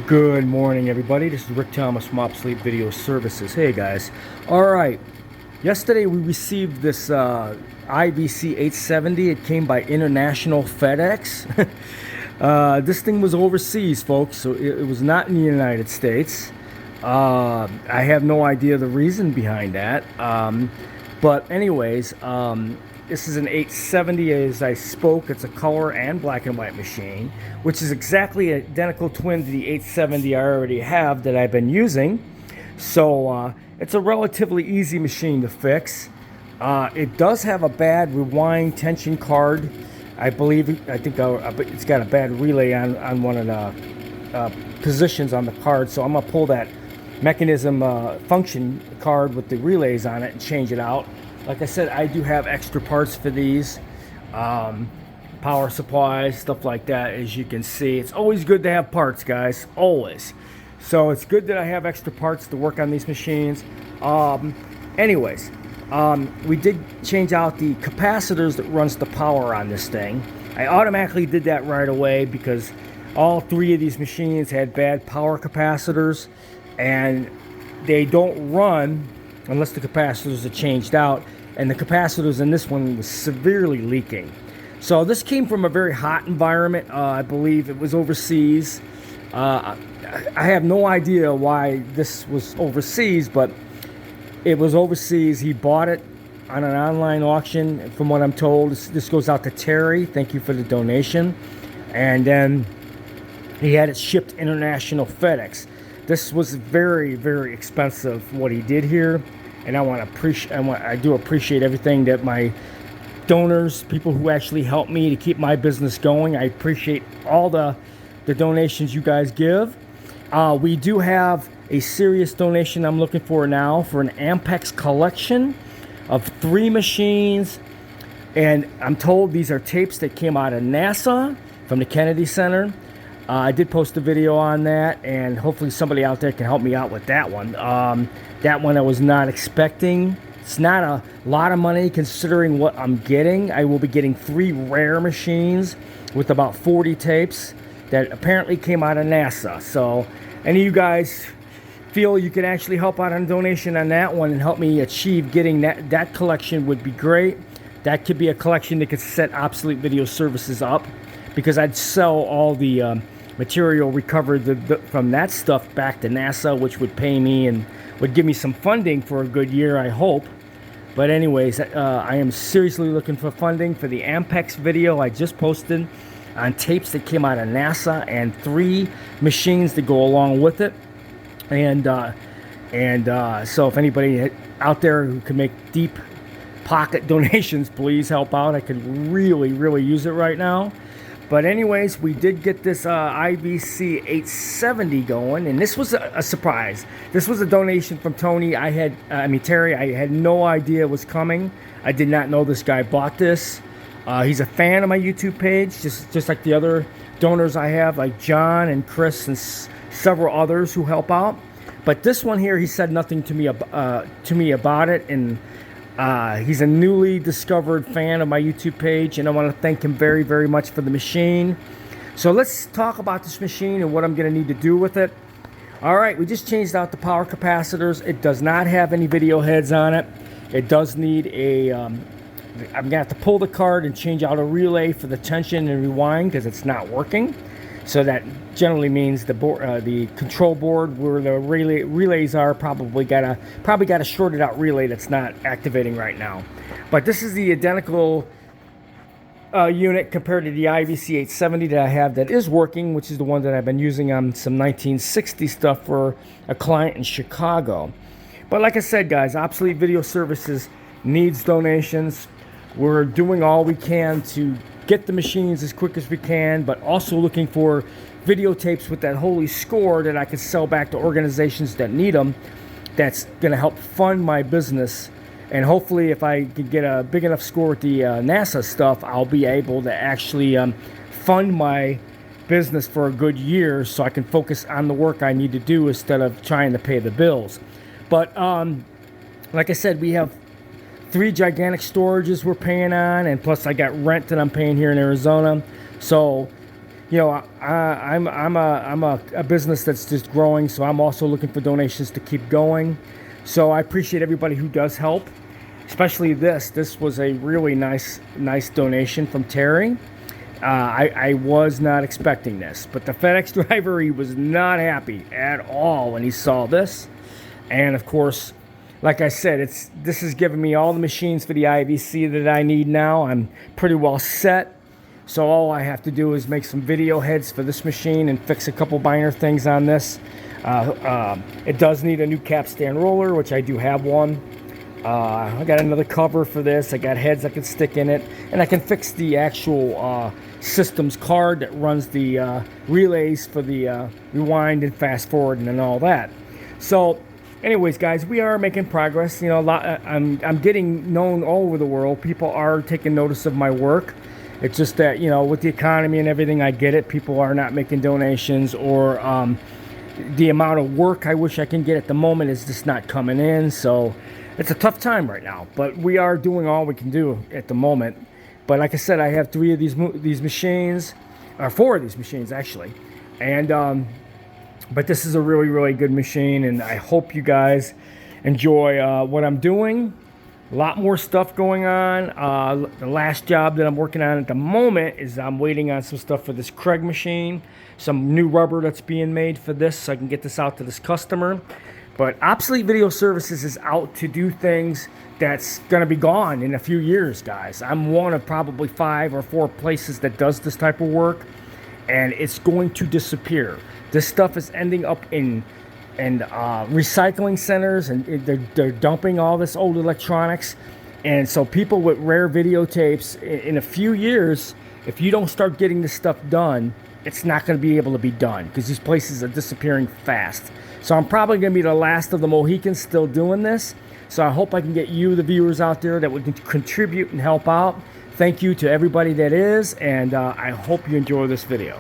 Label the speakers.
Speaker 1: Good morning, everybody. This is Rick Thomas from Obsolete Video Services. Hey, guys. All right. Yesterday, we received this IBC 870. It came by International FedEx. This thing was overseas, folks, so it was not in the United States. I have no idea the reason behind that. But anyways, this is an 870 as I spoke. It's a color and black and white machine, which is exactly identical twin to the 870 I already have that I've been using. So it's a relatively easy machine to fix. It does have a bad rewind tension card. I think it's got a bad relay on one of the positions on the card. So I'm going to pull that mechanism function card with the relays on it and change it out. Like I said, I do have extra parts for these, power supplies, stuff like that. As you can see, it's always good to have parts, guys, always. So it's good that I have extra parts to work on these machines. Anyways, we did change out the capacitors that runs the power on this thing. I automatically did that right away because all three of these machines had bad power capacitors, and they don't run unless the capacitors are changed out, and the capacitors in this one was severely leaking. So this came from a very hot environment. I believe it was overseas. I have no idea why this was overseas, but it was overseas. He bought it on an online auction, from what I'm told. This goes out to Terry. Thank you for the donation. And then he had it shipped International FedEx. This was very, very expensive what he did here, and I do appreciate everything that my donors, people who actually help me to keep my business going. I appreciate all the donations you guys give. We do have a serious donation I'm looking for now for an Ampex collection of 3 machines, and I'm told these are tapes that came out of NASA from the Kennedy Center. I did post a video on that, and hopefully somebody out there can help me out with that one. That one I was not expecting. It's not a lot of money considering what I'm getting. I will be getting 3 rare machines with about 40 tapes that apparently came out of NASA. So any of you guys feel you can actually help out on a donation on that one and help me achieve getting that collection would be great. That could be a collection that could set Obsolete Video Services up, because I'd sell all the material recovered from that stuff back to NASA, which would pay me and would give me some funding for a good year, I hope. But anyways, I am seriously looking for funding for the Ampex video I just posted on tapes that came out of NASA, and 3 machines to go along with it. And so if anybody out there who can make deep pocket donations, please help out. I could really, really use it right now. But anyways, we did get this IBC 870 going, and this was a surprise. This was a donation from Terry. I had no idea it was coming. I did not know this guy bought this. He's a fan of my YouTube page, just like the other donors I have, like John and Chris and several others who help out. But this one here, he said nothing to me about it, and he's a newly discovered fan of my YouTube page, and I want to thank him very, very much for the machine. So let's talk about this machine and what I'm going to need to do with it. All right, we just changed out the power capacitors. It does not have any video heads on it. It does need a... I'm going to have to pull the card and change out a relay for the tension and rewind because it's not working. So that generally means the control board where the relays are probably got a shorted out relay that's not activating right now. But this is the identical unit compared to the IBC 870 that I have that is working, which is the one that I've been using on some 1960 stuff for a client in Chicago. But like I said, guys, Obsolete Video Services needs donations. We're doing all we can to get the machines as quick as we can, but also looking for videotapes with that holy score that I can sell back to organizations that need them. That's going to help fund my business, and hopefully if I can get a big enough score with the NASA stuff, I'll be able to actually fund my business for a good year so I can focus on the work I need to do instead of trying to pay the bills. But like I said, we have 3 gigantic storages we're paying on, and plus I got rent that I'm paying here in Arizona. So you know, I'm a business that's just growing, so I'm also looking for donations to keep going. So I appreciate everybody who does help, especially this. This was a really nice donation from Terry. I was not expecting this, but the FedEx driver, he was not happy at all when he saw this. And of course, like I said, this is giving me all the machines for the IVC that I need now. I'm pretty well set. So all I have to do is make some video heads for this machine and fix a couple binder things on this. It does need a new capstan roller, which I do have one. I got another cover for this. I got heads I can stick in it, and I can fix the actual systems card that runs the relays for the rewind and fast forward and all that. So anyways, guys, we are making progress. You know, I'm getting known all over the world. People are taking notice of my work. It's just that, you know, with the economy and everything, I get it. People are not making donations, or the amount of work I wish I can get at the moment is just not coming in. So it's a tough time right now, but we are doing all we can do at the moment. But like I said, I have 3 of these machines, or 4 of these machines actually, and but this is a really good machine, and I hope you guys enjoy what I'm doing. A lot more stuff going on. The last job that I'm working on at the moment is I'm waiting on some stuff for this Craig machine, some new rubber that's being made for this, so I can get this out to this customer. But Obsolete Video Services is out to do things that's going to be gone in a few years, guys. I'm one of probably 5 or 4 places that does this type of work, and it's going to disappear. This stuff is ending up in recycling centers, and they're dumping all this old electronics. And so people with rare videotapes, in a few years, if you don't start getting this stuff done, it's not going to be able to be done, because these places are disappearing fast. So I'm probably going to be the last of the Mohicans still doing this. So I hope I can get you, the viewers out there, that would contribute and help out. Thank you to everybody that is, and I hope you enjoy this video.